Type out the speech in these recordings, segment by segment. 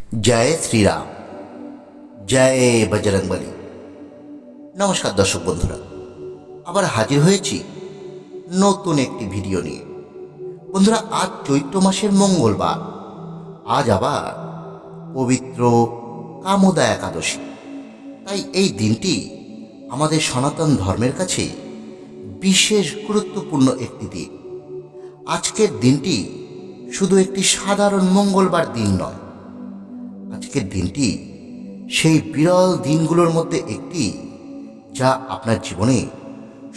जय श्री राम। जय बजरंगबली। नमस्कार दर्शक बंधुरा, আবার হাজির হয়েছি নতুন একটি ভিডিও নিয়ে। বন্ধুরা, আজ চৈত্র মাসের মঙ্গলবার, আজ আবার পবিত্র কামোদা একাদশী। তাই এই দিনটি আমাদের সনাতন ধর্মের কাছে বিশেষ গুরুত্বপূর্ণ একটি দিন। আজকের দিনটি শুধু একটি সাধারণ মঙ্গলবার দিন নয়, আজকের দিনটি সেই বিরল দিনগুলোর মধ্যে একটি, যা আপনার জীবনে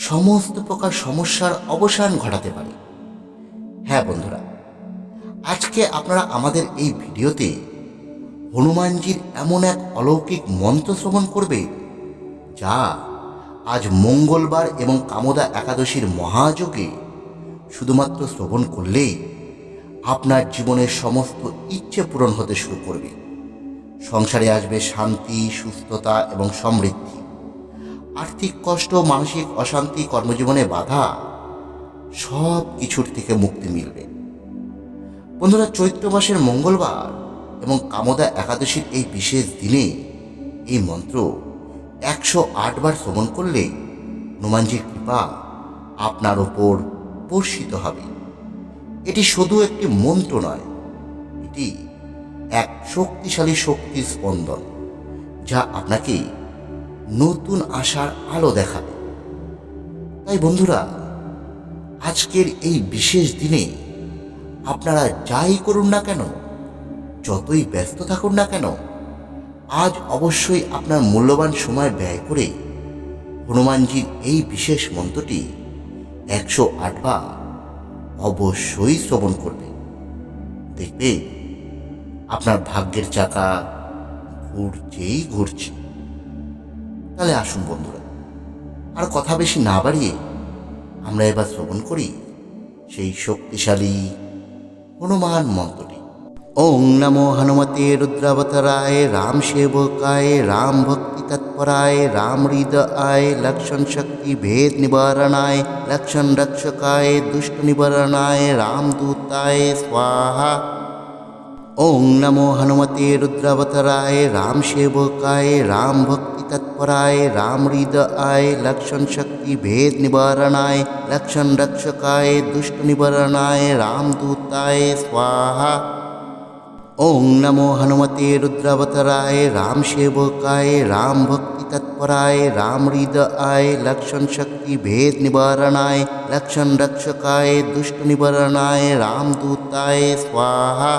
সমস্ত প্রকার সমস্যার অবসান ঘটাতে পারে। হ্যাঁ বন্ধুরা, আজকে আপনারা আমাদের এই ভিডিওতে হনুমানজির এমন এক অলৌকিক মন্ত্র শ্রবণ করবে, যা আজ মঙ্গলবার এবং কামোদা একাদশীর মহাযোগে শুধুমাত্র শ্রবণ করলেই আপনার জীবনের সমস্ত ইচ্ছে পূরণ হতে শুরু করবে। সংসারে আসবে শান্তি, সুস্থতা এবং সমৃদ্ধি। আর্থিক কষ্ট, মানসিক অশান্তি, কর্মজীবনে বাধা, সব কিছুর থেকে মুক্তি মিলবে। বন্ধুরা, চৈত্র মাসের মঙ্গলবার এবং কামোদা একাদশীর এই বিশেষ দিনে এই মন্ত্র 108 বার শ্রবণ করলে হনুমানজির কৃপা আপনার ওপর বর্ষিত হবে। এটি শুধু একটি মন্ত্র নয়, এটি এক শক্তিশালী শক্তির স্পন্দন, যা আপনাকে নতুন আশার আলো দেখাবে। তাই বন্ধুরা, আজকের এই বিশেষ দিনে আপনারা যাই করুন না কেন, যতই ব্যস্ত থাকুন না কেন, আজ অবশ্যই আপনার মূল্যবান সময় ব্যয় করে হনুমানজির এই বিশেষ মন্ত্রটি 108 বার অবশ্যই শ্রবণ করবে। দেখবে আপনার ভাগ্যের চাকা ঘুরছেই ঘুরছে। তাহলে আসুন বন্ধুরা, আর কথা বেশি না বাড়িয়ে আমরা এবার শ্রবণ করি সেই শক্তিশালী হনুমান মন্ত্রটি। ওং নমো হনুমতে রুদ্রাবতারায় রাম সেবকায় রাম ভক্তি তৎপরায় রাম হৃদয়ায় লক্ষণ শক্তি ভেদ নিবারণায় লক্ষণ রক্ষকায় দুষ্ট নিবারণায় রামদূতায় স্বাহা। ওং নমো হনুমতে রুদ্রাবতারায় রাম সেবকায় রাম ভক্তি তৎপরায় রাম হৃদয়ায় লক্ষণ শক্তি ভেদ নিবারণায় লক্ষণ রক্ষকায় দুষ্ট নিবারণায় রামদূতায় স্বাহা। ওং নমো হনুমতে রুদ্রাবতারায় রাম সেবকায় রাম ভক্তি তৎপরায় রাম হৃদয়ায় লক্ষণ শক্তি ভেদ নিবারণায় লক্ষণ রক্ষকায় দুষ্ট নিবারণায় রামদূতায় স্বাহা।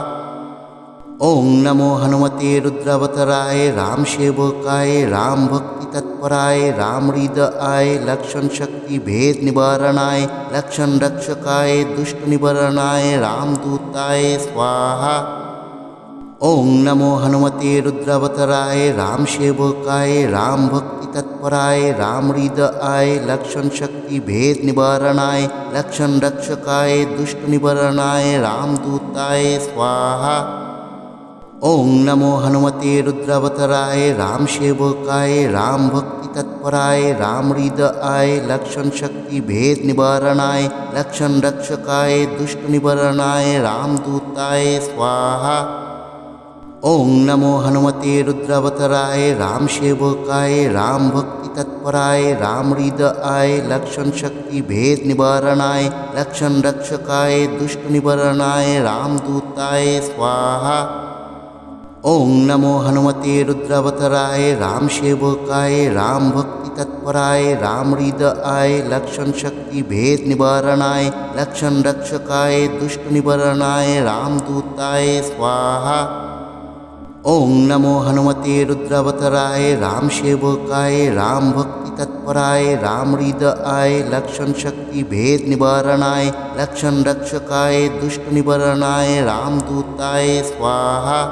ওং নমো হনুমতে রুদ্রাবতারায় রাম সেবকায় রাম ভক্তি তৎপরায় রাম হৃদয়ায় লক্ষণ শক্তি ভেদ নিবারণায় লক্ষণ রক্ষকায় দুষ্ট নিবারণায় রামদূতায় স্বাহা। ওং নমো হনুমতে রুদ্রাবতারায় রাম সেবকায় রাম ভক্তি তৎপরায় রাম হৃদয়ায় লক্ষণ শক্তি ভেদ নিবারণায় লক্ষণ রক্ষকায় দুষ্ট নিবারণায় রামদূতায় স্বাহা। ওং নমো হনুমতে রুদ্রাবতারায় রাম সেবকায় রাম ভক্তি তৎপরায় রাম হৃদয়ায় লক্ষণ শক্তি ভেদ নিবারণায় লক্ষণ রক্ষকায় দুষ্ট নিবারণায় রামদূতায় স্বাহা। ওং নমো হনুমতে রুদ্রাবতারায় রাম সেবকায় রাম ভক্তি তৎপরায় রাম হৃদয়ায় লক্ষণ শক্তি ভেদ নিবারণায় লক্ষণ রক্ষকায় দুষ্ট নিবারণায় রামদূতায় স্বাহা। ওং নমো হনুমতে রুদ্রাবতারায় রাম সেবকায় রাম ভক্তি তৎপরায় রাম হৃদয়ায় লক্ষণ শক্তি ভেদ নিবারণায় লক্ষণ রক্ষকায় দুষ্ট নিবারণায় রামদূতায় স্বাহা। ওং নমো হনুমতে রুদ্রাবতারায় রাম সেবকায় রাম ভক্তি তৎপরায় রাম হৃদয়ায় লক্ষণ শক্তি ভেদ নিবারণায় লক্ষণ রক্ষকায় দুষ্ট নিবারণায় রামদূতায় স্বাহা।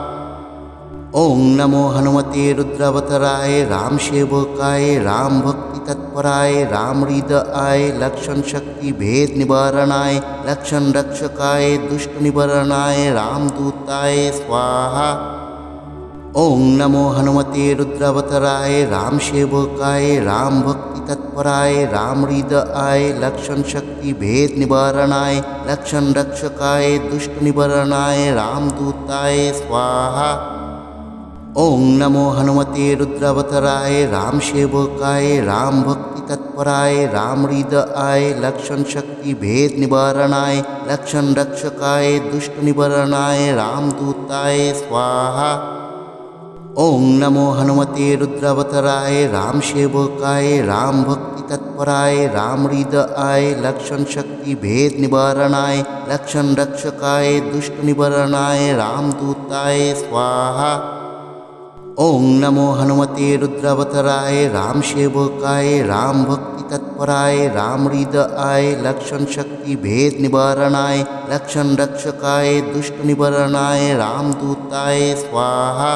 ওং নমো হনুমতে রুদ্রাবতারায় রাম সেবকায় রাম ভক্তি তৎপরায় রাম হৃদয়ায় লক্ষণ শক্তি ভেদ নিবারণায় লক্ষণ রক্ষকায় দুষ্ট নিবারণায় রামদূতায় স্বাহা। ওং নমো হনুমতে রুদ্রাবতারায় রাম সেবকায় রাম ভক্তি তৎপরায় রাম হৃদয়ায় লক্ষণ শক্তি ভেদ নিবারণায় লক্ষণ রক্ষকায় দুষ্ট নিবারণায় রামদূতায় স্বাহা। ओं नमो हनुमते रुद्रावताराय राम सेवकाय राम भक्ति तत्पराय राम हृदयाय लक्षण शक्ति भेद निवारणाय लक्षण रक्षकाय दुष्ट निवारणाय रामदूताय स्वाहा। ओं नमो हनुमते रुद्रावताराय राम सेवकाय राम भक्ति तत्पराय राम हृदयाय लक्षण शक्ति भेद निवारणाय लक्षण रक्षकाय दुष्ट निवारणाय रामदूताय स्वाहा। ओं नमो हनुमते रुद्रावताराय राम सेवकाय राम भक्ति तत्पराय राम हृदयाय लक्षण शक्ति भेद निवारणाय लक्षण रक्षकाय दुष्ट निवारणाय रामदूताय स्वाहा।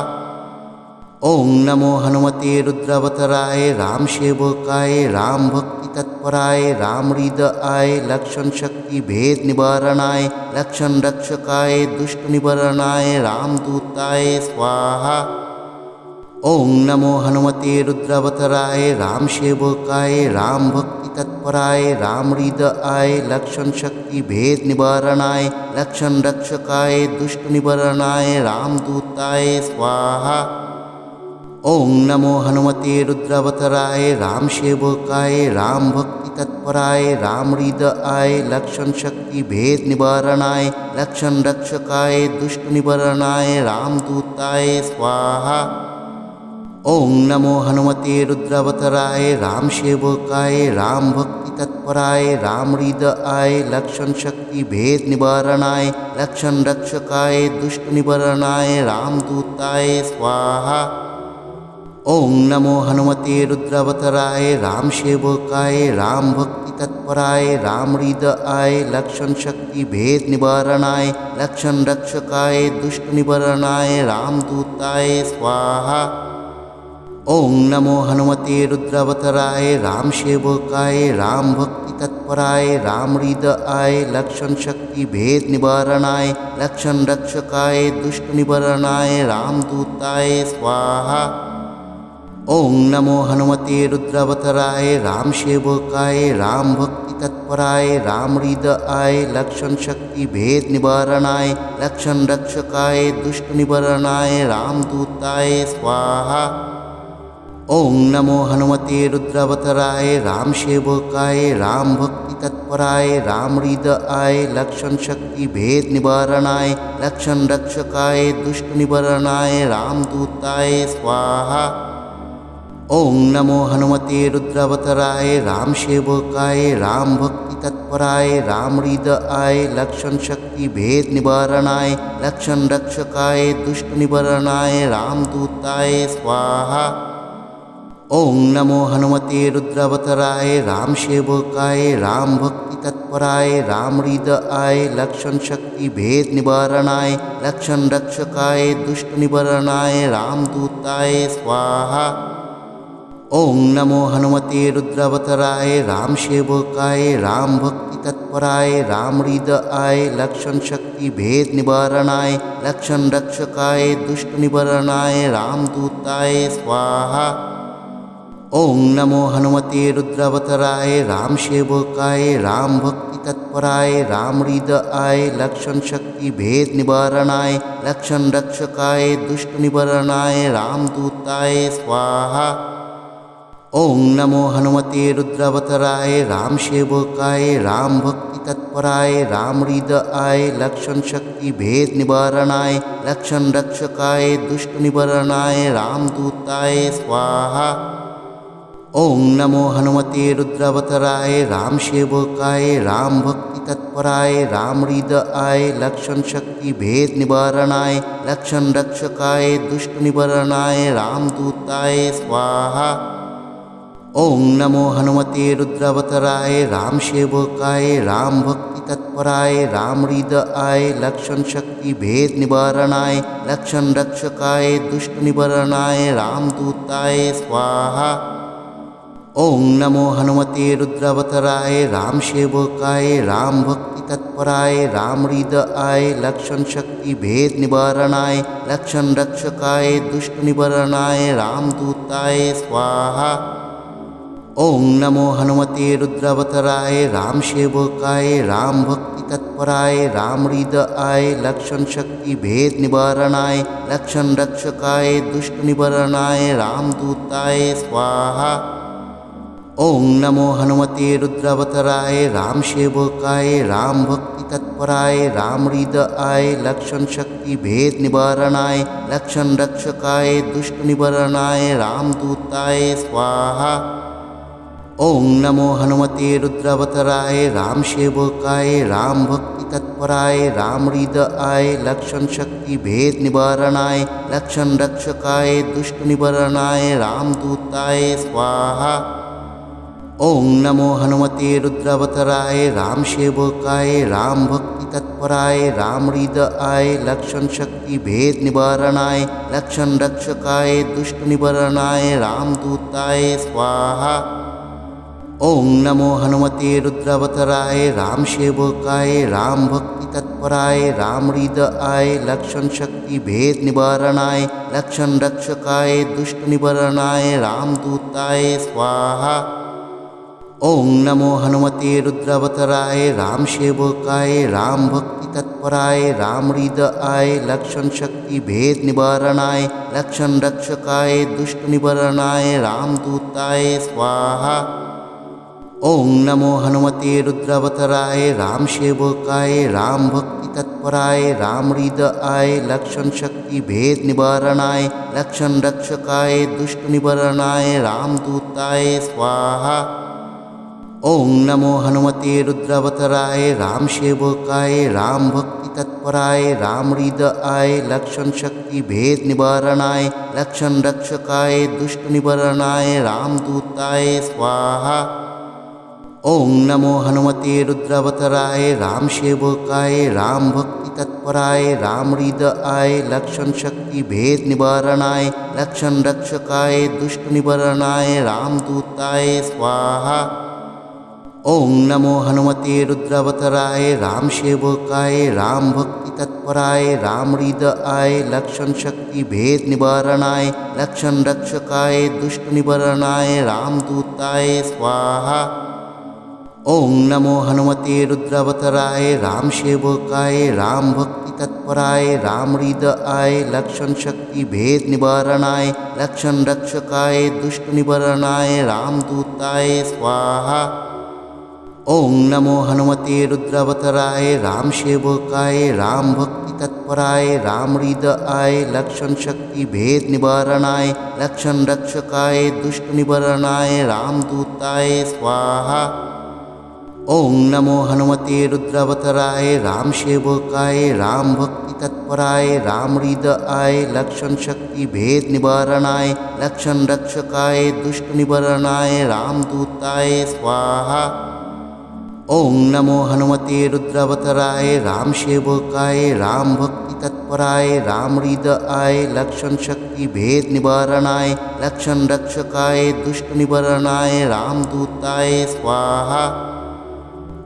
ओं नमो हनुमते रुद्रावताराय राम सेवकाय राम भक्ति तत्पराय राम हृदयाय लक्षण शक्ति भेद निवारणाय लक्षण रक्षकाय दुष्ट निवारणाय रामदूताय स्वाहा। ओं नमो हनुमते रुद्रावताराय राम सेवकाय राम भक्ति तत्पराय राम हृदयाय लक्षण शक्ति भेद निवारणाय लक्षण रक्षकाय दुष्ट निवारणाय रामदूताय स्वाहा। ओं नमो हनुमते रुद्रावताराय राम सेवकाय राम भक्ति तत्पराय राम हृदयाय लक्षण शक्ति भेद निवारणाय लक्षण रक्षकाय दुष्ट निवारणाय रामदूताय स्वाहा। ओं नमो हनुमते रुद्रावताराय राम सेवकाय राम भक्ति तत्पराय राम हृदयाय लक्षण शक्ति भेद निवारणाय लक्षण रक्षकाय दुष्ट निवारणाय रामदूताय स्वाहा। ओं नमो हनुमते रुद्रावताराय राम सेवकाय राम भक्ति तत्पराय राम हृदयाय लक्षण शक्ति भेद निवारणाय लक्षण रक्षकाय दुष्ट निवारणाय रामदूताय स्वाहा। ओं नमो हनुमते रुद्रावताराय राम सेवकाय राम भक्ति तत्पराय राम हृदयाय लक्षण शक्ति भेद निवारणाय लक्षण रक्षकाय दुष्ट निवारणाय रामदूताय स्वाहा। ओं नमो हनुमते रुद्रावताराय राम सेवकाय राम भक्ति तत्पराय राम हृदयाय लक्षण शक्ति भेद निवारणाय लक्षण रक्षकाय दुष्ट निवारणाय रामदूताय स्वाहा। ओं नमो हनुमते रुद्रावताराय राम सेवकाय राम भक्ति तत्पराय राम हृदयाय लक्षण शक्ति भेद निवारणाय लक्षण रक्षकाय दुष्ट निवारणाय रामदूताय स्वाहा। ओं नमो हनुमते रुद्रावताराय राम सेवकाय राम भक्ति तत्पराय राम हृदयाय लक्षण शक्ति भेद निवारणाय लक्षण रक्षकाय दुष्ट निवारणाय रामदूताय स्वाहा। ओं नमो हनुमते रुद्रावताराय राम सेवकाय राम भक्ति तत्पराय राम हृदयाय लक्षण शक्ति भेद निवारणाय लक्षण रक्षकाय दुष्ट निवारणाय रामदूताय स्वाहा। ओं नमो हनुमते रुद्रावताराय राम सेवकाय राम भक्ति तत्पराय राम हृदयाय लक्षण शक्ति भेद निवारणाय लक्षण रक्षकाय दुष्ट निवारणाय रामदूताय स्वाहा। ओं नमो हनुमते रुद्रावताराय राम सेवकाय राम भक्ति तत्पराय राम हृदयाय लक्षण शक्ति भेद निवारणाय लक्षण रक्षकाय दुष्ट निवारणाय रामदूताय स्वाहा। ओं नमो हनुमते रुद्रावताराय राम सेवकाय राम भक्ति तत्पराय राम हृदयाय लक्षण शक्ति भेद निवारणाय लक्षण रक्षकाय दुष्ट निवारणाय रामदूताय स्वाहा। ओं नमो हनुमते रुद्रावताराय राम सेवकाय राम भक्ति तत्पराय राम हृदयाय लक्षण शक्ति भेद निवारणाय लक्षण रक्षकाय दुष्ट निवारणाय रामदूताय स्वाहा। ओं नमो हनुमते रुद्रावताराय राम सेवकाय राम भक्ति तत्पराय राम हृदयाय लक्षण शक्ति भेद निवारणाय लक्षण रक्षकाय दुष्ट निवारणाय रामदूताय स्वाहा। ओं नमो हनुमते रुद्रावताराय राम सेवकाय राम भक्ति तत्पराय राम हृदयाय लक्षण शक्ति भेद निवारणाय लक्षण रक्षकाय दुष्ट निवारणाय रामदूताय स्वाहा। ओं नमो हनुमते रुद्रावताराय राम सेवकाय राम भक्ति तत्पराय रामहृदयाय लक्षण शक्ति भेद निवारणाय लक्षण रक्षकाय दुष्ट निवारणाय रामदूताय स्वाहा। ओम नमो हनुमते रुद्रावताराय राम सेवकाय राम भक्ति तत्पराय रामहृदयाय लक्षण शक्ति भेद निवारणाय लक्षण रक्षकाय दुष्ट निवारणाय रामदूताय स्वाहा। ओम नमो हनुमते रुद्रावताराय राम सेवकाय राम भक्ति तत्पराय रामहृदयाय लक्षण शक्ति भेद निवारणाय लक्षण रक्षकाय दुष्ट निवारणाय रामदूताय स्वाहा। ओम नमो हनुमते रुद्रावताराय राम सेवकाय राम भक्ति तत्पराय रामहृदयाय लक्षण शक्ति भेद निवारणाय लक्षण रक्षकाय दुष्ट निवारणाय रामदूताय स्वाहा। ओम नमो हनुमते रुद्रावताराय राम सेवकाय राम भक्ति तत्पराय रामहृदयाय लक्षण शक्ति भेद निवारणाय लक्षण रक्षकाय दुष्ट निवारणाय रामदूताय स्वाहा। ओम नमो हनुमते रुद्रावताराय राम सेवकाय राम भक्ति तत्पराय रामहृदयाय लक्षण शक्ति भेद निवारणाय लक्षण रक्षकाय दुष्ट निवारणाय रामदूताय स्वाहा। ओम नमो हनुमते रुद्रावताराय राम सेवकाय राम भक्ति तत्पराय रामहृदयाय लक्षण शक्ति भेद निवारणाय लक्षण रक्षकाय दुष्ट निवारणाय रामदूताय स्वाहा। ओम नमो हनुमते रुद्रावताराय राम सेवकाय राम भक्ति तत्पराय रामहृदयाय लक्षण शक्ति भेद निवारणाय लक्षण रक्षकाय दुष्ट निवारणाय रामदूताय स्वाहा। ओम नमो हनुमते रुद्रावताराय राम सेवकाय राम भक्ति तत्पराय रामहृदयाय लक्षण शक्ति भेद निवारणाय लक्षण रक्षकाय दुष्ट निवारणाय रामदूताय स्वाहा। ओम नमो हनुमते रुद्रावताराय राम सेवकाय राम भक्ति तत्पराय रामहृदयाय लक्षण शक्ति भेद निवारणाय लक्षण रक्षकाय दुष्ट निवारणाय रामदूताय स्वाहा। ओम नमो हनुमते रुद्रावताराय राम सेवकाय राम भक्ति तत्पराय रामहृदयाय लक्षण शक्ति भेद निवारणाय लक्षण रक्षकाय दुष्ट निवारणाय रामदूताय स्वाहा। ओम नमो हनुमते रुद्रावताराय राम सेवकाय राम भक्ति तत्पराय रामहृदयाय लक्षण शक्ति भेद निवारणाय लक्षण रक्षकाय दुष्ट निवारणाय रामदूताय स्वाहा। ओम नमो हनुमते रुद्रावताराय राम सेवकाय राम भक्ति तत्पराय रामहृदयाय लक्षण शक्ति भेद निवारणाय लक्षण रक्षकाय दुष्ट निवारणाय रामदूताय स्वाहा। ओम नमो हनुमते रुद्रावताराय राम सेवकाय राम भक्ति तत्पराय रामहृदयाय लक्षण शक्ति भेद निवारणाय लक्षण रक्षकाय दुष्ट निवारणाय रामदूताय स्वाहा।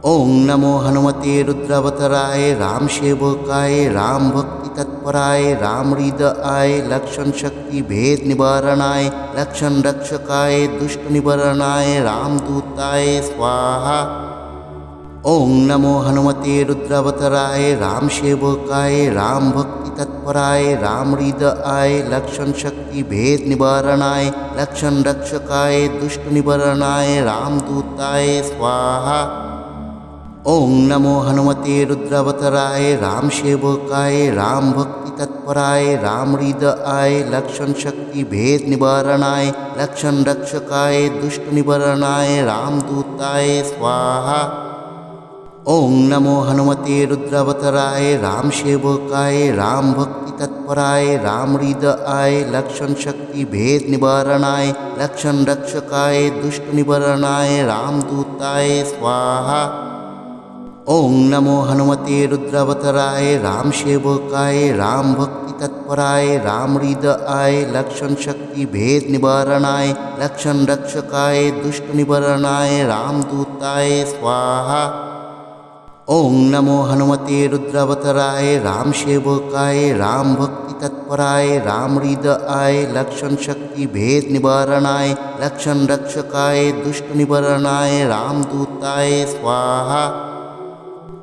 ओम नमो हनुमते रुद्रावताराय राम सेवकाय राम भक्ति तत्पराय रामहृदयाय लक्षण शक्ति भेद निवारणाय लक्षण रक्षकाय दुष्ट निवारणाय रामदूताय स्वाहा। ओम नमो हनुमते रुद्रावताराय राम सेवकाय राम भक्ति तत्पराय रामहृदयाय लक्षण शक्ति भेद निवारणाय लक्षण रक्षकाय दुष्ट निवारणाय रामदूताय स्वाहा। ओम नमो हनुमते रुद्रावताराय राम सेवकाय राम भक्ति तत्पराय रामहृदयाय लक्षण शक्ति भेद निवारणाय लक्षण रक्षकाय दुष्ट निवारणाय रामदूताय स्वाहा। ओम नमो हनुमते रुद्रावताराय राम सेवकाय राम भक्ति तत्पराय रामहृदयाय लक्षण शक्ति भेद निवारणाय लक्षण रक्षकाय दुष्ट निवारणाय रामदूताय स्वाहा। ओम नमो हनुमते रुद्रावताराय राम सेवकाय राम भक्ति तत्पराय रामहृदयाय लक्षण शक्ति भेद निवारणाय लक्षण रक्षकाय दुष्ट निवारणाय रामदूताय स्वाहा। ओम नमो हनुमते रुद्रावताराय राम सेवकाय राम भक्ति तत्पराय रामहृदयाय लक्षण शक्ति भेद निवारणाय लक्षण रक्षकाय दुष्ट निवारणाय रामदूताय स्वाहा।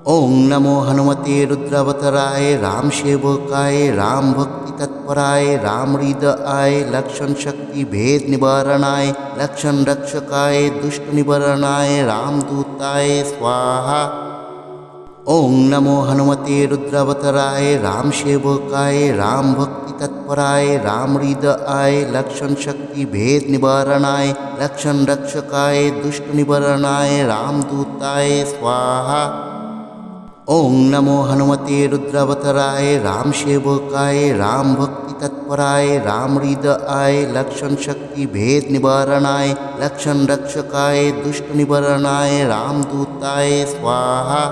ओं नमो हनुमते रुद्रावताराय राम सेवकाय राम भक्ति तत्पराय राम हृदयाय लक्षण शक्ति भेद निवारणाय लक्षण रक्षकाय दुष्ट निवारणाय रामदूताय स्वाहा। ओं नमो हनुमते रुद्रावताराय राम सेवकाय राम भक्ति तत्पराय राम हृदयाय लक्षण शक्ति भेद निवारणाय लक्षण रक्षकाय दुष्ट निवारणाय रामदूताय स्वाहा। ओं नमो हनुमते रुद्रावताराय राम सेवकाय राम भक्ति तत्पराय राम हृदयाय लक्षण शक्ति भेद निवारणाय लक्षण रक्षकाय दुष्ट निवारणाय रामदूताय स्वाहा।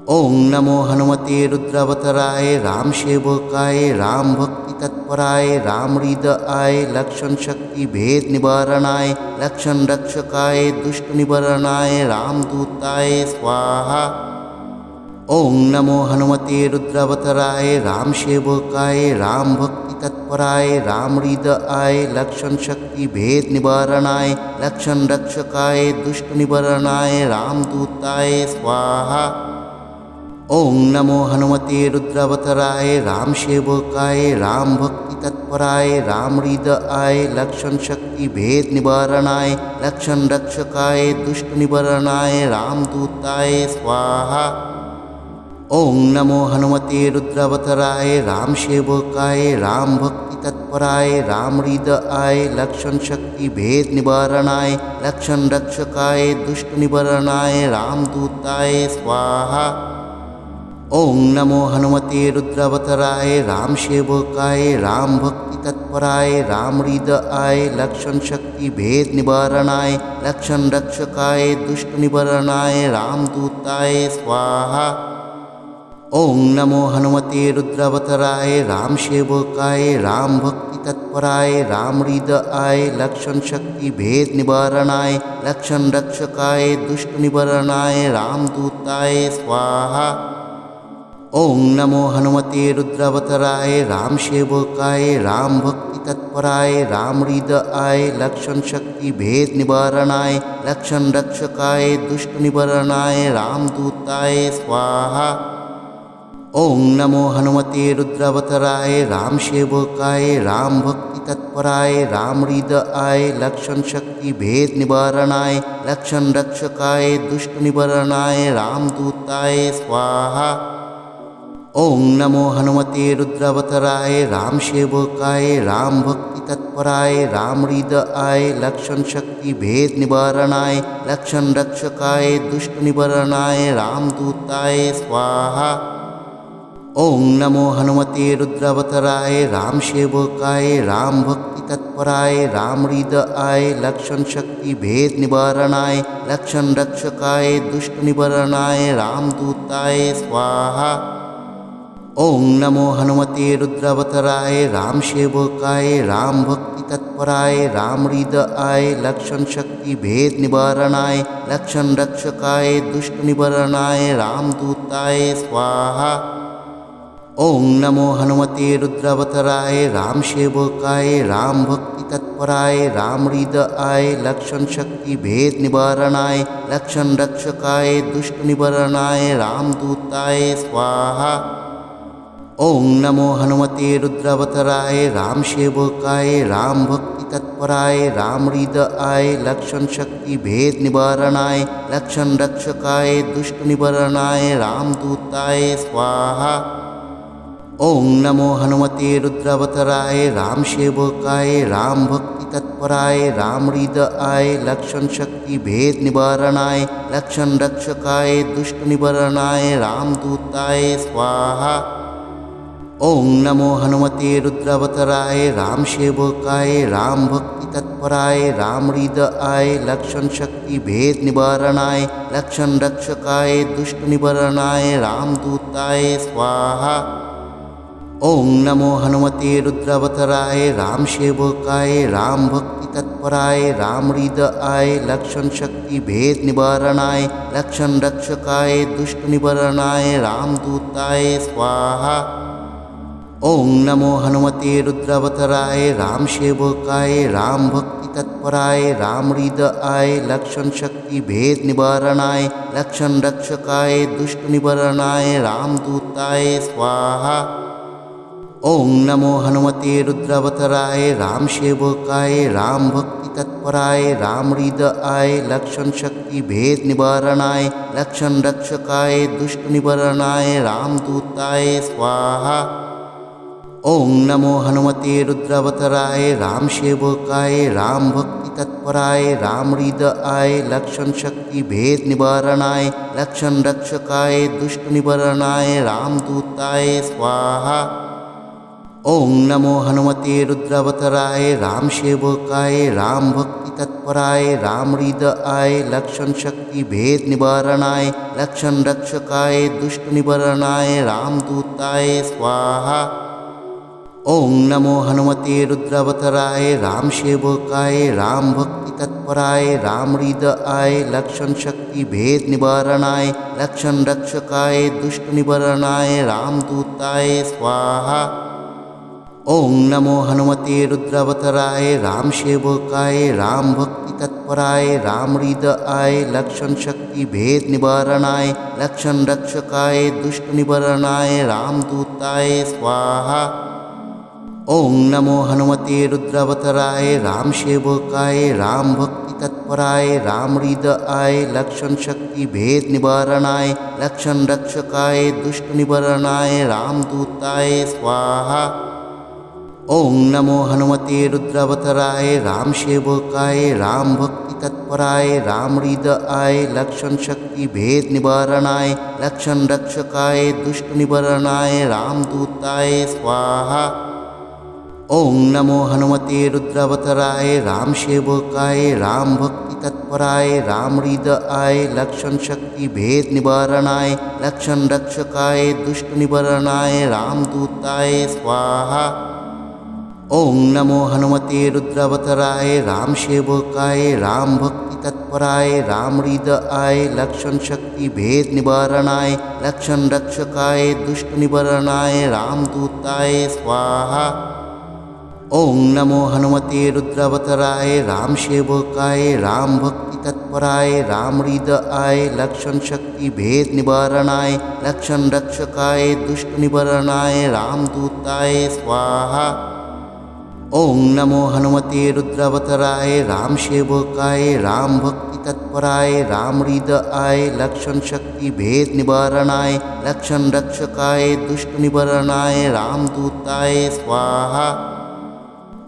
ओं नमो हनुमते रुद्रावताराय राम सेवकाय राम भक्ति तत्पराय राम हृदयाय लक्षण शक्ति भेद निवारणाय लक्षण रक्षकाय दुष्ट निवारणाय रामदूताय स्वाहा। ओं नमो हनुमते रुद्रावताराय राम सेवकाय राम भक्ति तत्पराय राम हृदयाय लक्षण शक्ति भेद निवारणाय लक्षण रक्षकाय दुष्ट निवारणाय रामदूताय स्वाहा। ओं नमो हनुमते रुद्रावताराय राम सेवकाय राम भक्ति तत्पराय राम हृदयाय लक्षण शक्ति भेद निवारणाय लक्षण रक्षकाय दुष्ट निवारणाय रामदूताय स्वाहा। ओं नमो हनुमते रुद्रावताराय राम सेवकाय राम भक्ति तत्पराय राम हृदयाय लक्षण शक्ति भेद निवारणाय लक्षण रक्षकाय दुष्ट निवारणाय रामदूताय स्वाहा। ओं नमो हनुमते रुद्रावताराय राम सेवकाय राम भक्ति तत्पराय राम हृदयाय लक्षण शक्ति भेद निवारणाय लक्षण रक्षकाय दुष्ट निवारणाय रामदूताय स्वाहा। ओं नमो हनुमते रुद्रावताराय राम सेवकाय राम भक्ति तत्पराय राम हृदयाय लक्षण शक्ति भेद निवारणाय लक्षण रक्षकाय दुष्ट निवारणाय रामदूताय स्वाहा। ओं नमो हनुमते रुद्रावताराय राम सेवकाय राम भक्ति तत्पराय राम हृदयाय लक्षण शक्ति भेद निवारणाय लक्षण रक्षकाय दुष्ट निवारणाय रामदूताय स्वाहा। ओं नमो हनुमते रुद्रावताराय राम सेवकाय राम भक्ति तत्पराय राम हृदयाय लक्षण शक्ति भेद निवारणाय लक्षण रक्षकाय दुष्ट निवारणाय रामदूताय स्वाहा। ओं नमो हनुमते रुद्रावताराय राम सेवकाय राम भक्ति तत्पराय राम हृदयाय लक्षण शक्ति भेद निवारणाय लक्षण रक्षकाय दुष्ट निवारणाय रामदूताय स्वाहा। ओं नमो हनुमते रुद्रावताराय राम सेवकाय राम भक्ति तत्पराय राम हृदयाय लक्षण शक्ति भेद निवारणाय लक्षण रक्षकाय दुष्ट निवारणाय रामदूताय स्वाहा। ओं नमो हनुमते रुद्रावताराय राम सेवकाय राम भक्ति तत्पराय राम हृदयाय लक्षण शक्ति भेद निवारणाय लक्षण रक्षकाय दुष्ट निवारणाय रामदूताय स्वाहा। ओं नमो हनुमते रुद्रावताराय राम सेवकाय राम भक्ति तत्पराय राम हृदयाय लक्षण शक्ति भेद निवारणाय लक्षण रक्षकाय दुष्ट निवारणाय रामदूताय स्वाहा। ओं नमो हनुमते रुद्रावताराय राम सेवकाय राम भक्ति तत्पराय राम हृदयाय लक्षण शक्ति भेद निवारणाय लक्षण रक्षकाय दुष्ट निवारणाय रामदूताय स्वाहा। ओं नमो हनुमते रुद्रावताराय राम सेवकाय राम भक्ति तत्पराय राम हृदयाय लक्षण शक्ति भेद निवारणाय लक्षण रक्षकाय दुष्ट निवारणाय रामदूताय स्वाहा। ओं नमो हनुमते रुद्रावताराय राम सेवकाय राम भक्ति तत्पराय राम हृदयाय लक्षण शक्ति भेद निवारणाय लक्षण रक्षकाय दुष्ट निवारणाय रामदूताय स्वाहा। ओं नमो हनुमते रुद्रावताराय राम सेवकाय राम भक्ति तत्पराय राम हृदयाय लक्षण शक्ति भेद निवारणाय लक्षण रक्षकाय दुष्ट निवारणाय रामदूताय स्वाहा। ओं नमो हनुमते रुद्रावताराय राम सेवकाय राम भक्ति तत्पराय रामहृदयाय लक्षण शक्ति भेद निवारणाय लक्षण रक्षकाय दुष्ट निवारणाय रामदूताय स्वाहा। ओम नमो हनुमते रुद्रावताराय राम सेवकाय राम भक्ति तत्पराय रामहृदयाय लक्षण शक्ति भेद निवारणाय लक्षण रक्षकाय दुष्ट निवारणाय रामदूताय स्वाहा। ओम नमो हनुमते रुद्रावताराय राम सेवकाय राम भक्ति तत्पराय रामहृदयाय लक्षण शक्ति भेद निवारणाय लक्षण रक्षकाय दुष्ट निवारणाय रामदूताय स्वाहा। ओम नमो हनुमते रुद्रावताराय राम सेवकाय राम भक्ति तत्पराय रामहृदयाय लक्षण शक्ति भेद निवारणाय लक्षण रक्षकाय दुष्ट निवारणाय रामदूताय स्वाहा। ओम नमो हनुमते रुद्रावताराय राम सेवकाय राम भक्ति तत्पराय रामहृदयाय लक्षण शक्ति भेद निवारणाय लक्षण रक्षकाय दुष्ट निवारणाय रामदूताय स्वाहा। ओम नमो हनुमते रुद्रावताराय राम सेवकाय राम भक्ति तत्पराय रामहृदयाय लक्षण शक्ति भेद निवारणाय लक्षण रक्षकाय दुष्ट निवारणाय रामदूताय स्वाहा। ओम नमो हनुमते रुद्रावताराय राम सेवकाय राम भक्ति तत्पराय रामहृदयाय लक्षण शक्ति भेद निवारणाय लक्षण रक्षकाय दुष्ट निवारणाय रामदूताय स्वाहा। ओम नमो हनुमते रुद्रावताराय राम सेवकाय राम भक्ति तत्पराय रामहृदयाय लक्षण शक्ति भेद निवारणाय लक्षण रक्षकाय दुष्ट निवारणाय रामदूताय स्वाहा। ओम नमो हनुमते रुद्रावताराय राम सेवकाय राम भक्ति तत्पराय रामहृदयाय लक्षण शक्ति भेद निवारणाय लक्षण रक्षकाय दुष्ट निवारणाय रामदूताय स्वाहा। ओम नमो हनुमते रुद्रावताराय राम सेवकाय राम भक्ति तत्पराय रामहृदयाय लक्षण शक्ति भेद निवारणाय लक्षण रक्षकाय दुष्ट निवारणाय रामदूताय स्वाहा। ओम नमो हनुमते रुद्रावताराय राम सेवकाय राम भक्ति तत्पराय रामहृदयाय लक्षण शक्ति भेद निवारणाय लक्षण रक्षकाय दुष्ट निवारणाय रामदूताय स्वाहा। ओम नमो हनुमते रुद्रावताराय राम सेवकाय राम भक्ति तत्पराय रामहृदयाय लक्षण शक्ति भेद निवारणाय लक्षण रक्षकाय दुष्ट निवारणाय रामदूताय स्वाहा।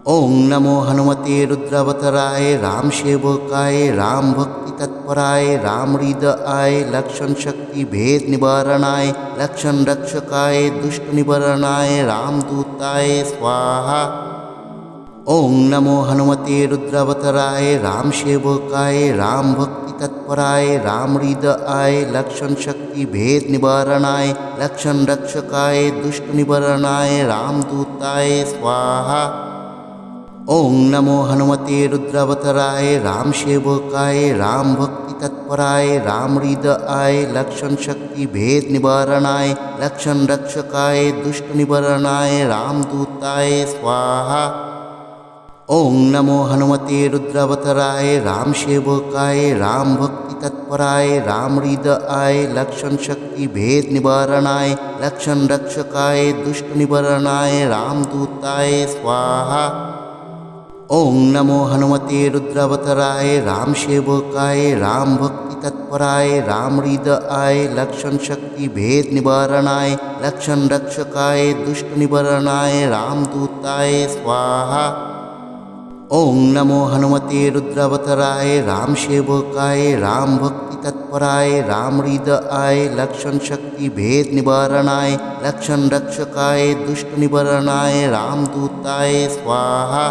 ओम नमो हनुमते रुद्रावताराय राम सेवकाय राम भक्ति तत्पराय रामहृदयाय लक्षण शक्ति भेद निवारणाय लक्षण रक्षकाय दुष्ट निवारणाय रामदूताय स्वाहा। ओम नमो हनुमते रुद्रावताराय राम सेवकाय राम भक्ति तत्पराय रामहृदयाय लक्षण शक्ति भेद निवारणाय लक्षण रक्षकाय दुष्ट निवारणाय रामदूताय स्वाहा। ओम नमो हनुमते रुद्रावताराय राम सेवकाय राम भक्ति तत्पराय रामहृदयाय लक्षण शक्ति भेद निवारणाय लक्षण रक्षकाय दुष्ट निवारणाय रामदूताय स्वाहा। ओम नमो हनुमते रुद्रावताराय राम सेवकाय राम भक्ति तत्पराय रामहृदयाय लक्षण शक्ति भेद निवारणाय लक्षण रक्षकाय दुष्ट निवारणाय रामदूताय स्वाहा। ओम नमो हनुमते रुद्रावताराय राम सेवकाय राम भक्ति तत्पराय रामहृदयाय लक्षण शक्ति भेद निवारणाय लक्षण रक्षकाय दुष्ट निवारणाय रामदूताय स्वाहा। ओम नमो हनुमते रुद्रावताराय राम सेवकाय राम भक्ति तत्पराय रामहृदयाय लक्षण शक्ति भेद निवारणाय लक्षण रक्षकाय दुष्ट निवारणाय रामदूताय स्वाहा।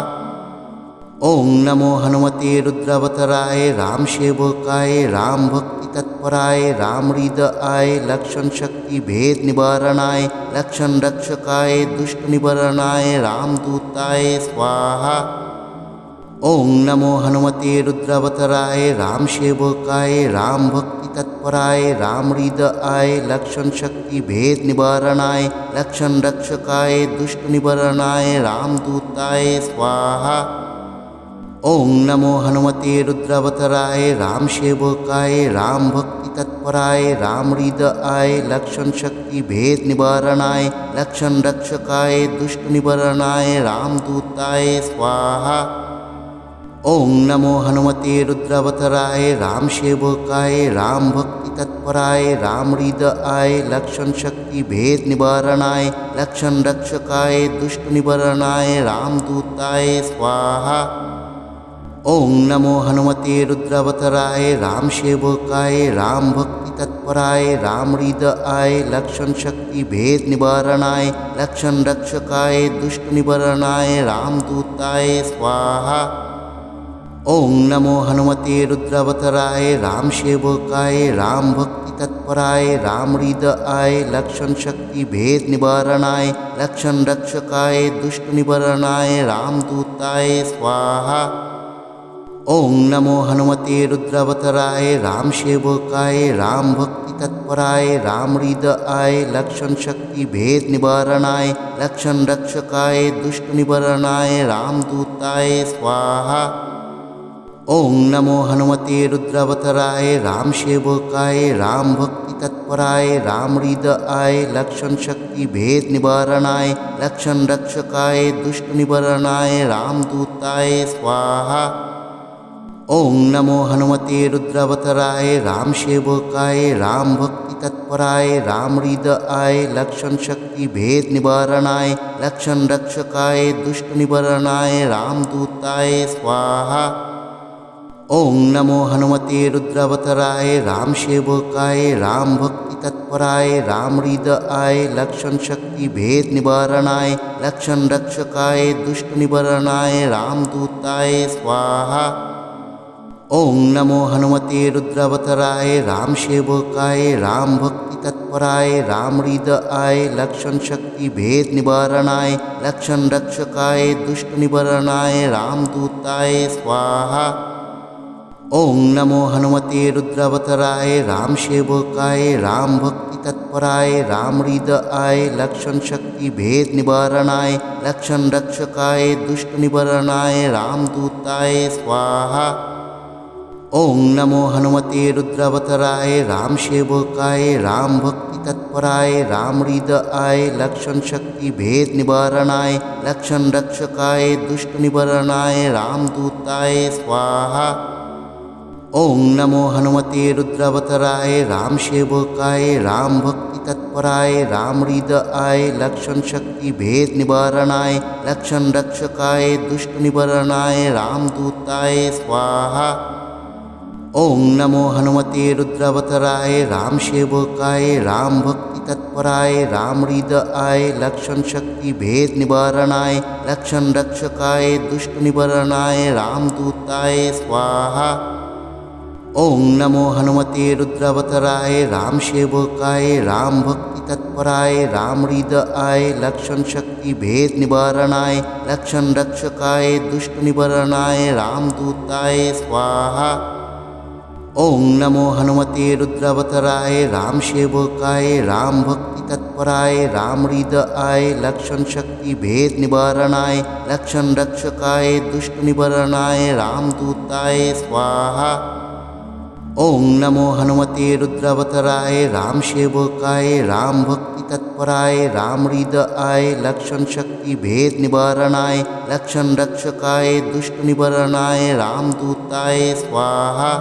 ओम नमो हनुमते रुद्रावताराय राम सेवकाय राम भक्ति तत्पराय रामहृदयाय लक्षण शक्ति भेद निवारणाय लक्षण रक्षकाय दुष्ट निवारणाय रामदूताय स्वाहा। ओम नमो हनुमते रुद्रावताराय राम सेवकाय राम भक्ति तत्पराय रामहृदयाय लक्षण शक्ति भेद निवारणाय लक्षण रक्षकाय दुष्ट निवारणाय रामदूताय स्वाहा। ओं नमो हनुमते रुद्रावताराय राम सेवकाय राम भक्ति तत्पराय राम हृदयाय लक्षण शक्ति भेद निवारणाय लक्षण रक्षकाय दुष्ट निवारणाय रामदूताय स्वाहा। ओं नमो हनुमते रुद्रावताराय राम सेवकाय राम भक्ति तत्पराय राम हृदयाय लक्षण शक्ति भेद निवारणाय लक्षण रक्षकाय दुष्ट निवारणाय रामदूताय स्वाहा। ओं नमो हनुमते रुद्रावताराय राम सेवकाय राम भक्ति तत्पराय राम हृदयाय लक्षण शक्ति भेद निवारणाय लक्षण रक्षकाय दुष्ट निवारणाय रामदूताय स्वाहा। ओं नमो हनुमते रुद्रावताराय राम सेवकाय राम भक्ति तत्पराय राम हृदयाय लक्षण शक्ति भेद निवारणाय लक्षण रक्षकाय दुष्ट निवारणाय रामदूताय स्वाहा। ओं नमो हनुमते रुद्रावताराय राम सेवकाय राम भक्ति तत्पराय राम हृदयाय लक्षण शक्ति भेद निवारणाय लक्षण रक्षकाय दुष्ट निवारणाय रामदूताय स्वाहा। ओं नमो हनुमते रुद्रावताराय राम सेवकाय राम भक्ति तत्पराय राम हृदयाय लक्षण शक्ति भेद निवारणाय लक्षण रक्षकाय दुष्ट निवारणाय रामदूताय स्वाहा। ओं नमो हनुमते रुद्रावताराय राम सेवकाय राम भक्ति तत्पराय राम हृदयाय लक्षण शक्ति भेद निवारणाय लक्षण रक्षकाय दुष्ट निवारणाय रामदूताय स्वाहा। ओं नमो हनुमते रुद्रावताराय राम सेवकाय राम भक्ति तत्पराय राम हृदयाय लक्षण शक्ति भेद निवारणाय लक्षण रक्षकाय दुष्ट निवारणाय रामदूताय स्वाहा। ओं नमो हनुमते रुद्रावताराय राम सेवकाय राम भक्ति तत्पराय राम हृदयाय लक्षण शक्ति भेद निवारणाय लक्षण रक्षकाय दुष्ट निवारणाय रामदूताय स्वाहा। ओं नमो हनुमते रुद्रावताराय राम सेवकाय राम भक्ति तत्पराय राम हृदयाय लक्षण शक्ति भेद निवारणाय लक्षण रक्षकाय दुष्ट निवारणाय रामदूताय स्वाहा। ओं नमो हनुमते रुद्रावताराय राम सेवकाय राम भक्ति तत्पराय राम हृदयाय लक्षण शक्ति भेद निवारणाय लक्षण रक्षकाय दुष्ट निवारणाय रामदूताय स्वाहा। ओं नमो हनुमते रुद्रावताराय राम सेवकाय राम भक्ति तत्पराय राम हृदयाय लक्षण शक्ति भेद निवारणाय लक्षण रक्षकाय दुष्ट निवारणाय रामदूताय स्वाहा। ओं नमो हनुमते रुद्रावताराय राम सेवकाय राम भक्ति तत्पराय राम हृदयाय लक्षण शक्ति भेद निवारणाय लक्षण रक्षकाय दुष्ट निवारणाय रामदूताय स्वाहा। ओं नमो हनुमते रुद्रावताराय राम सेवकाय राम भक्ति तत्पराय राम हृदयाय लक्षण शक्ति भेद निवारणाय लक्षण रक्षकाय दुष्ट निवारणाय रामदूताय स्वाहा। ओं नमो हनुमते रुद्रावताराय राम सेवकाय राम भक्ति तत्पराय राम हृदयाय लक्षण शक्ति भेद निवारणाय लक्षण रक्षकाय दुष्ट निवारणाय रामदूताय स्वाहा। ओं नमो हनुमते रुद्रावताराय राम सेवकाय राम भक्ति तत्पराय राम हृदयाय लक्षण शक्ति भेद निवारणाय लक्षण रक्षकाय दुष्ट निवारणाय रामदूताय स्वाहा।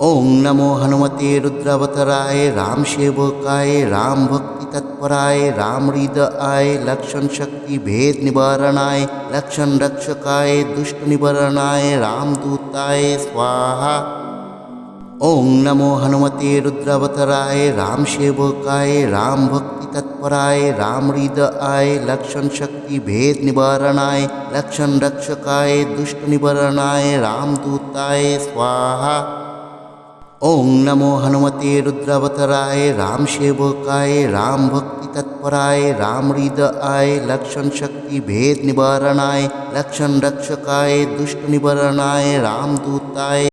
ओं नमो हनुमते रुद्रावताराय राम सेवकाय राम भक्ति तत्पराय राम हृदयाय लक्षण शक्ति भेद निवारणाय लक्षण रक्षकाय दुष्ट निवारणाय रामदूताय स्वाहा। ओं नमो हनुमते रुद्रावताराय राम सेवकाय राम भक्ति तत्पराय राम हृदयाय लक्षण शक्ति भेद निवारणाय लक्षण रक्षकाय दुष्ट निवारणाय रामदूताय स्वाहा। ओं नमो हनुमते रुद्रावताराय राम सेवकाय राम भक्ति तत्पराय राम हृदयाय लक्षण शक्ति भेद निवारणाय लक्षण रक्षकाय दुष्ट निवारणाय रामदूताय